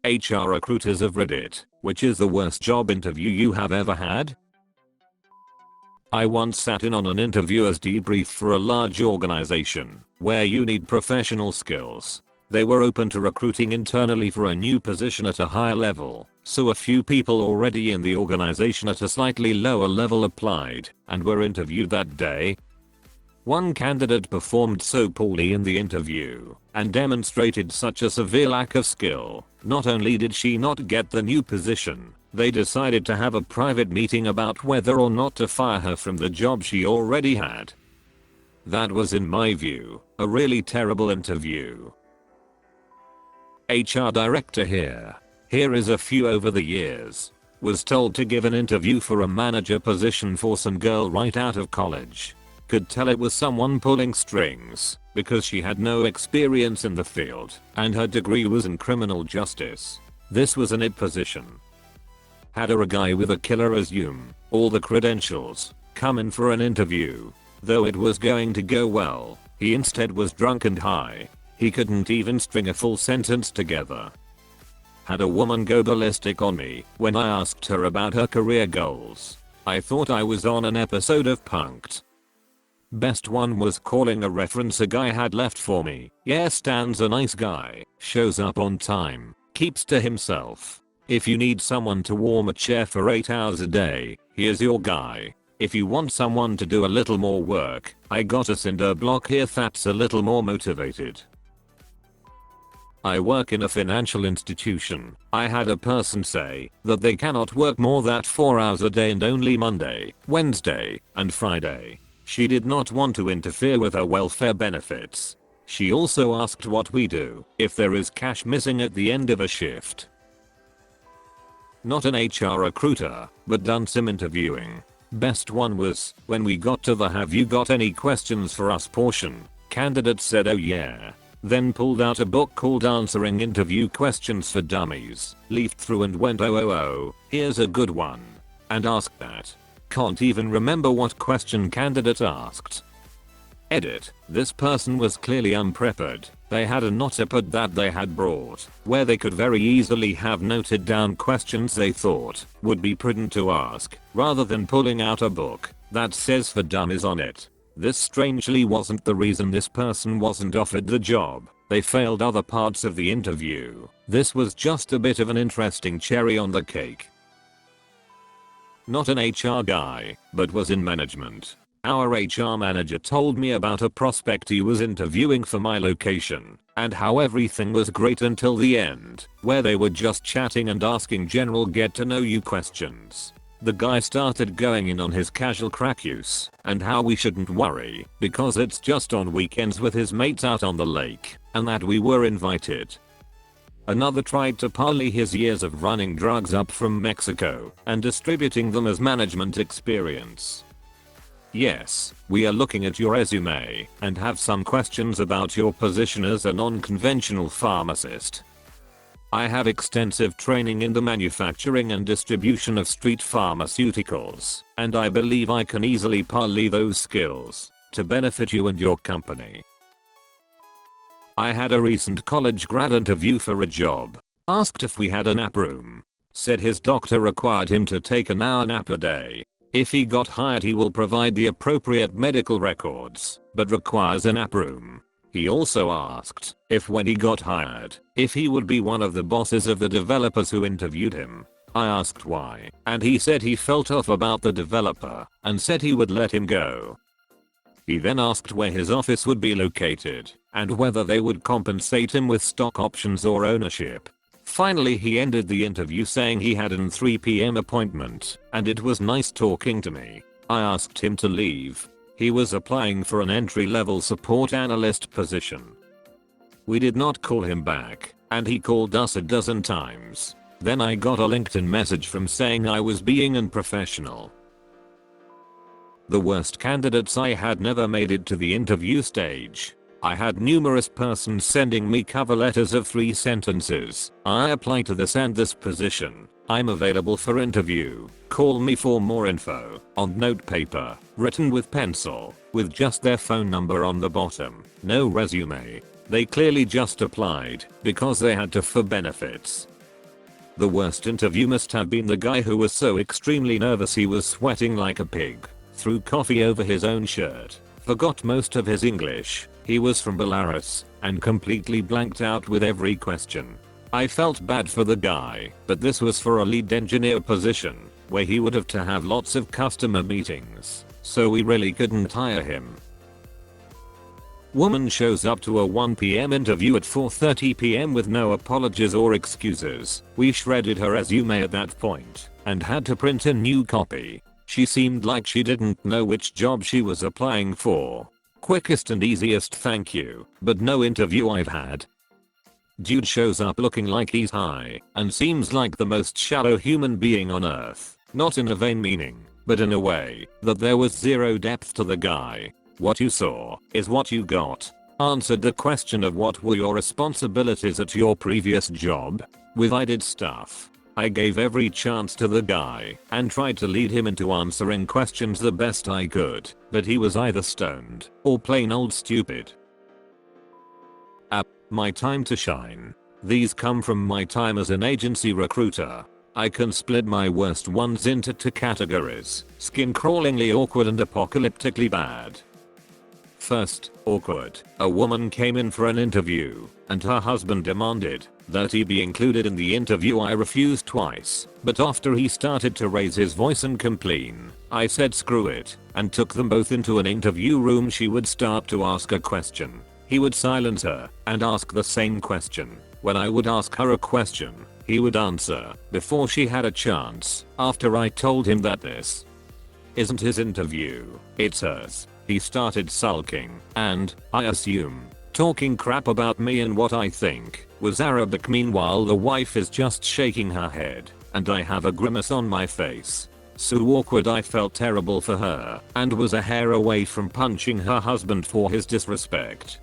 HR recruiters of Reddit, which is the worst job interview you have ever had? I once sat in on an interviewer's debrief for a large organization where you need professional skills. They were open to recruiting internally for a new position at a higher level, so a few people already in the organization at a slightly lower level applied and were interviewed that day. One candidate performed so poorly in the interview and demonstrated such a severe lack of skill. Not only did she not get the new position, they decided to have a private meeting about whether or not to fire her from the job she already had. That was, in my view, a really terrible interview. HR director here. Here is a few over the years. Was told to give an interview for a manager position for some girl right out of college. Could tell it was someone pulling strings because she had no experience in the field and her degree was in criminal justice. This was an IT position. Had a guy with a killer resume, all the credentials, come in for an interview. Though it was going to go well, he instead was drunk and high. He couldn't even string a full sentence together. Had a woman go ballistic on me when I asked her about her career goals. I thought I was on an episode of Punk'd. Best one was calling a reference a guy had left for me. Yeah, Stan's a nice guy, shows up on time, keeps to himself. If you need someone to warm a chair for 8 hours a day, here's your guy. If you want someone to do a little more work, I got a cinder block here that's a little more motivated. I work in a financial institution. I had a person say that they cannot work more than 4 hours a day and only Monday, Wednesday, and Friday. She did not want to interfere with her welfare benefits. She also asked what we do if there is cash missing at the end of a shift. Not an HR recruiter, but done some interviewing. Best one was when we got to the "have you got any questions for us" portion. Candidate said oh yeah. Then pulled out a book called Answering Interview Questions for Dummies, leafed through and went oh, here's a good one. And asked that. Can't even remember what question candidate asked. Edit. This person was clearly unprepared. They had a notepad that they had brought, where they could very easily have noted down questions they thought would be prudent to ask, rather than pulling out a book that says "for dummies" on it. This strangely wasn't the reason this person wasn't offered the job. They failed other parts of the interview. This was just a bit of an interesting cherry on the cake. Not an HR guy, but was in management. Our HR manager told me about a prospect he was interviewing for my location, and how everything was great until the end, where they were just chatting and asking general get to know you questions. The guy started going in on his casual crack use, and how we shouldn't worry, because it's just on weekends with his mates out on the lake, and that we were invited. Another tried to parlay his years of running drugs up from Mexico and distributing them as management experience. Yes, we are looking at your resume and have some questions about your position as a non-conventional pharmacist. I have extensive training in the manufacturing and distribution of street pharmaceuticals, and I believe I can easily parlay those skills to benefit you and your company. I had a recent college grad interview for a job. Asked if we had a nap room. Said his doctor required him to take an hour nap a day. If he got hired he will provide the appropriate medical records, but requires a nap room. He also asked if when he got hired, if he would be one of the bosses of the developers who interviewed him. I asked why, and he said he felt off about the developer and said he would let him go. He then asked where his office would be located and whether they would compensate him with stock options or ownership. Finally he ended the interview saying he had an 3 PM appointment and it was nice talking to me. I asked him to leave. He was applying for an entry-level support analyst position. We did not call him back and he called us a dozen times. Then I got a LinkedIn message from saying I was being unprofessional. The worst candidates I had never made it to the interview stage. I had numerous persons sending me cover letters of 3 sentences. I apply to this and this position. I'm available for interview. Call me for more info. On note paper, written with pencil, with just their phone number on the bottom. No resume. They clearly just applied because they had to for benefits. The worst interview must have been the guy who was so extremely nervous he was sweating like a pig, threw coffee over his own shirt, forgot most of his English, he was from Belarus, and completely blanked out with every question. I felt bad for the guy, but this was for a lead engineer position, where he would have to have lots of customer meetings, so we really couldn't hire him. Woman shows up to a 1 PM interview at 4:30 PM with no apologies or excuses. We shredded her resume at that point and had to print a new copy. She seemed like she didn't know which job she was applying for. Quickest and easiest thank you, but no interview I've had. Dude shows up looking like he's high and seems like the most shallow human being on earth. Not in a vain meaning, but in a way that there was zero depth to the guy. What you saw is what you got. Answered the question of what were your responsibilities at your previous job. With I did stuff. I gave every chance to the guy and tried to lead him into answering questions the best I could, but he was either stoned or plain old stupid. My time to shine. These come from my time as an agency recruiter. I can split my worst ones into 2 categories: skin-crawlingly awkward and apocalyptically bad. First, awkward. A woman came in for an interview, and her husband demanded that he be included in the interview. I refused twice, but after he started to raise his voice and complain, I said screw it, and took them both into an interview room. She would start to ask a question. He would silence her and ask the same question. When I would ask her a question, he would answer before she had a chance. After I told him that this isn't his interview, it's hers, he started sulking and, I assume, talking crap about me and what I think was Arabic. Meanwhile the wife is just shaking her head and I have a grimace on my face. So awkward. I felt terrible for her and was a hair away from punching her husband for his disrespect.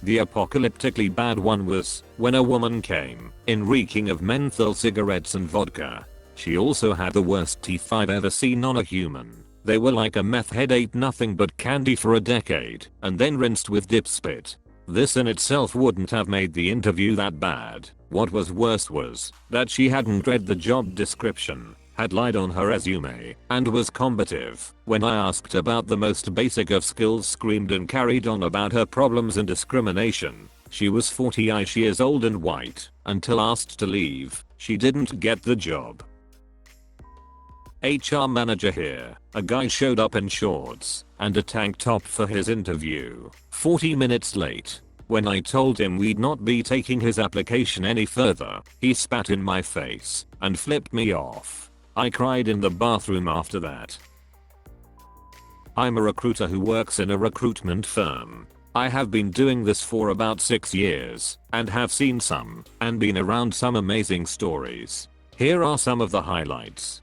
The apocalyptically bad one was when a woman came in reeking of menthol cigarettes and vodka. She also had the worst teeth I've ever seen on a human. They were like a meth head ate nothing but candy for a decade and then rinsed with dip spit. This in itself wouldn't have made the interview that bad. What was worse was that she hadn't read the job description, had lied on her resume, and was combative. When I asked about the most basic of skills, screamed and carried on about her problems and discrimination. She was 40 years old and white. Until asked to leave, she didn't get the job. HR manager here. A guy showed up in shorts and a tank top for his interview. 40 minutes late. When I told him we'd not be taking his application any further, he spat in my face and flipped me off. I cried in the bathroom after that. I'm a recruiter who works in a recruitment firm. I have been doing this for about 6 years and have seen some and been around some amazing stories. Here are some of the highlights.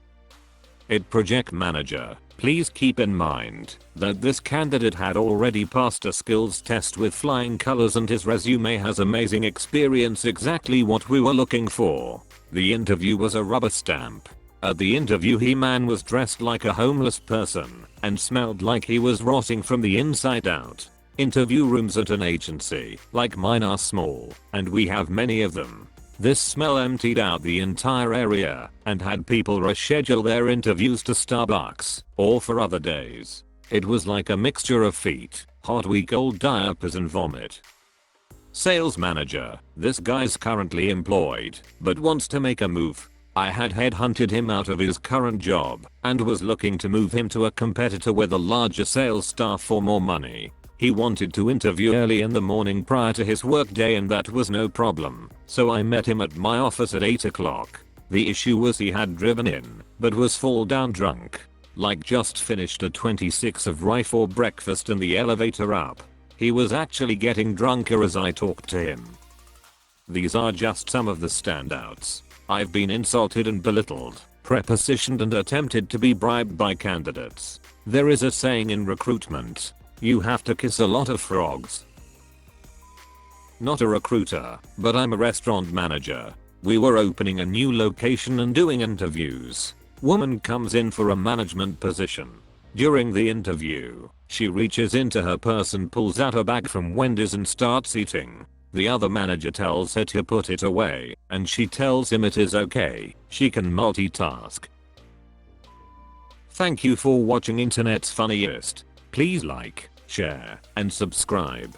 Project manager. Please keep in mind that this candidate had already passed a skills test with flying colors and his resume has amazing experience, exactly what we were looking for. The interview was a rubber stamp. At the interview man was dressed like a homeless person and smelled like he was rotting from the inside out. Interview rooms at an agency like mine are small and we have many of them. This smell emptied out the entire area and had people reschedule their interviews to Starbucks or for other days. It was like a mixture of feet, hot week-old diapers and vomit. Sales manager. This guy's currently employed but wants to make a move. I had headhunted him out of his current job and was looking to move him to a competitor with a larger sales staff for more money. He wanted to interview early in the morning prior to his workday and that was no problem, so I met him at my office at 8 o'clock. The issue was he had driven in, but was fall down drunk. Like just finished a 26 of rye for breakfast in the elevator up. He was actually getting drunker as I talked to him. These are just some of the standouts. I've been insulted and belittled, prepositioned and attempted to be bribed by candidates. There is a saying in recruitment. You have to kiss a lot of frogs. Not a recruiter, but I'm a restaurant manager. We were opening a new location and doing interviews. Woman comes in for a management position. During the interview, she reaches into her purse and pulls out a bag from Wendy's and starts eating. The other manager tells her to put it away, and she tells him it is okay, she can multitask. Thank you for watching Internet's Funniest. Please like, share, and subscribe.